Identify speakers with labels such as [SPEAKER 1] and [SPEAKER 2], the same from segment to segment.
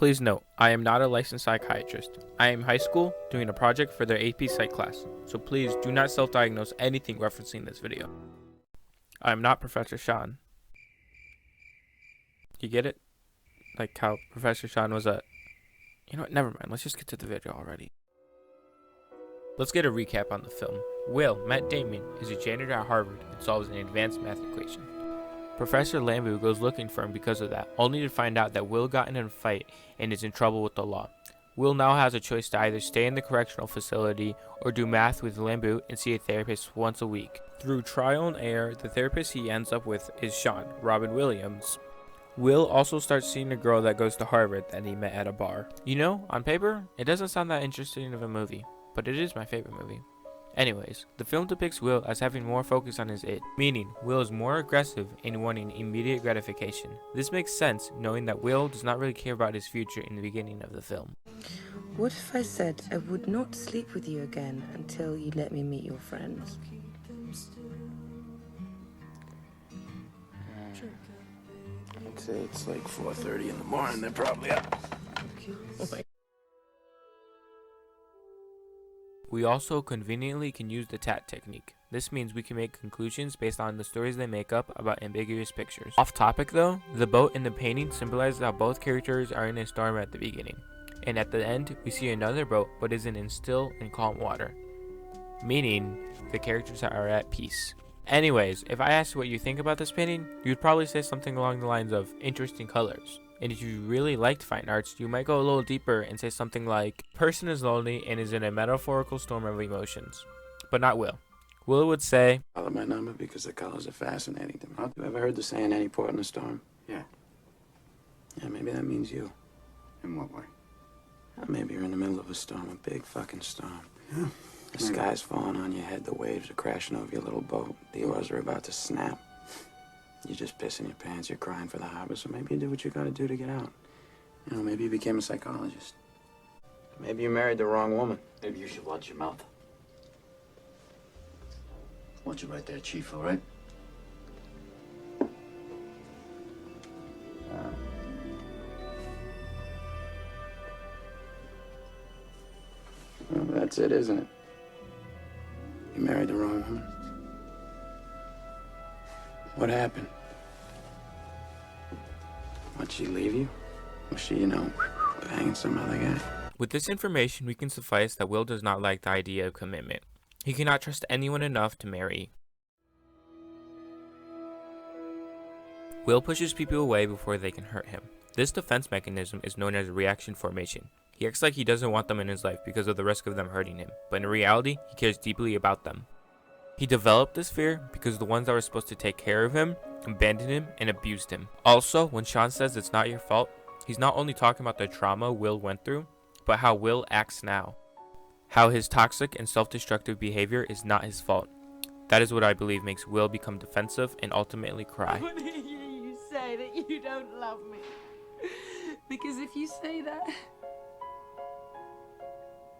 [SPEAKER 1] Please note, I am not a licensed psychiatrist. I am in high school doing a project for their AP Psych class, so please do not self-diagnose anything referencing this video. I am not Professor Sean. You get it? Like how Professor Sean was a... You know what, never mind, let's just get to the video already. Let's get a recap on the film. Will, Matt Damon, is a janitor at Harvard and solves an advanced math equation. Professor Lambu goes looking for him because of that, only to find out that Will got in a fight and is in trouble with the law. Will now has a choice to either stay in the correctional facility or do math with Lambu and see a therapist once a week. Through trial and error, the therapist he ends up with is Sean, Robin Williams. Will also starts seeing a girl that goes to Harvard that he met at a bar. You know, on paper, it doesn't sound that interesting of a movie, but it is my favorite movie. Anyways, the film depicts Will as having more focus on his id, meaning Will is more aggressive and wanting immediate gratification. This makes sense knowing that Will does not really care about his future in the beginning of the film.
[SPEAKER 2] What if I said I would not sleep with you again until you let me meet your friends?
[SPEAKER 3] I'd say it's like 4:30 in the morning. They're probably up.
[SPEAKER 1] We also conveniently can use the Tat Technique. This means we can make conclusions based on the stories they make up about ambiguous pictures. Off topic though, the boat in the painting symbolizes how both characters are in a storm at the beginning. And at the end, we see another boat but isn't in still and calm water. Meaning, the characters are at peace. Anyways, if I asked what you think about this painting, you'd probably say something along the lines of interesting colors. And if you really liked fine arts, you might go a little deeper and say something like, person is lonely and is in a metaphorical storm of emotions. But not Will. Will would say,
[SPEAKER 3] Follow my number because the colors are fascinating to me. Have you ever heard the saying, any port in a storm? Yeah. Yeah, maybe that means you. In what way? Maybe you're in the middle of a storm, a big fucking storm. Yeah. The sky's falling on your head, the waves are crashing over your little boat, the oars are about to snap. You're just pissing your pants, you're crying for the harbor, so maybe you do what you gotta do to get out. You know, maybe you became a psychologist. Maybe you married the wrong woman.
[SPEAKER 4] Maybe you should watch your mouth. Watch it right there, Chief, all right?
[SPEAKER 3] Well, that's it, isn't it? You married the wrong woman. What happened? Why'd she leave you? Was she, banging some other guy?
[SPEAKER 1] with this information we can suffice that Will does not like the idea of commitment. He cannot trust anyone enough to marry. Will pushes people away before they can hurt him. This defense mechanism is known as reaction formation. He acts like he doesn't want them in his life because of the risk of them hurting him, but in reality, he cares deeply about them. He developed this fear because the ones that were supposed to take care of him abandoned him and abused him. Also, when Sean says it's not your fault, he's not only talking about the trauma Will went through, but how Will acts now. How his toxic and self-destructive behavior is not his fault. That is what I believe makes Will become defensive and ultimately cry.
[SPEAKER 5] I want to hear you say that you don't love me. Because if you say that,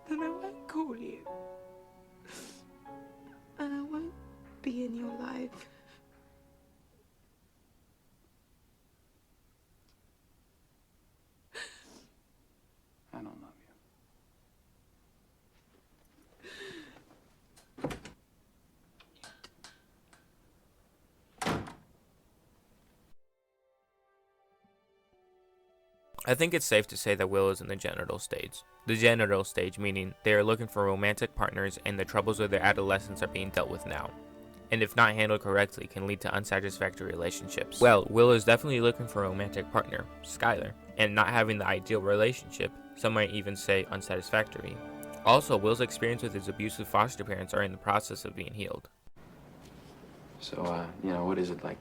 [SPEAKER 5] then I won't call you. And I won't be in your life.
[SPEAKER 3] I don't love you.
[SPEAKER 1] I think it's safe to say that Will is in the genital stage. The genital stage meaning they are looking for romantic partners and the troubles of their adolescence are being dealt with now. And if not handled correctly can lead to unsatisfactory relationships. Well, Will is definitely looking for a romantic partner, Skylar, and not having the ideal relationship, some might even say unsatisfactory. Also, Will's experience with his abusive foster parents are in the process of being healed.
[SPEAKER 3] So, what is it like?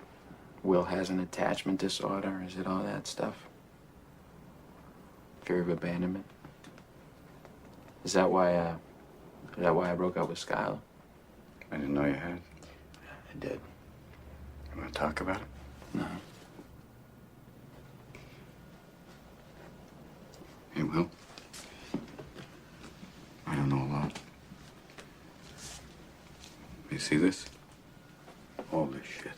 [SPEAKER 3] Will has an attachment disorder? Is it all that stuff? Fear of abandonment? Is that why I broke up with Skylar?
[SPEAKER 4] I didn't know you had.
[SPEAKER 3] I did.
[SPEAKER 4] You want to talk about it?
[SPEAKER 3] No.
[SPEAKER 4] Hey, Will. I don't know a lot. You see this? Holy shit.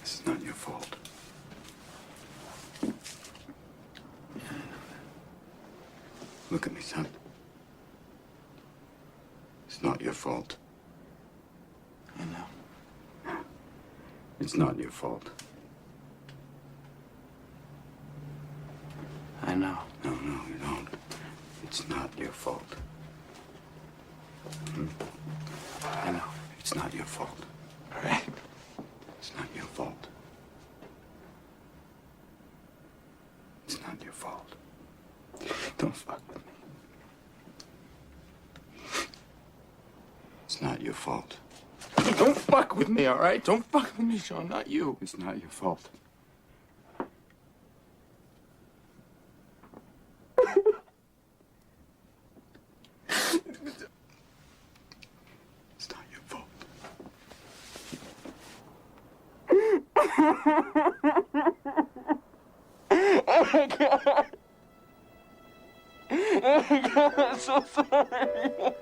[SPEAKER 4] This is not Look at me, son. It's not your fault.
[SPEAKER 3] I know.
[SPEAKER 4] It's not your fault.
[SPEAKER 3] I know.
[SPEAKER 4] No, you don't. It's not your fault.
[SPEAKER 3] I know.
[SPEAKER 4] It's not your fault.
[SPEAKER 3] All right.
[SPEAKER 4] It's not your fault. It's not your fault. Don't fuck with me. It's not your fault.
[SPEAKER 3] Don't fuck with me, all right? Don't fuck with me, Sean, not you.
[SPEAKER 4] It's not your fault. It's not your fault.
[SPEAKER 3] Oh my God. Oh my God, I'm so sorry.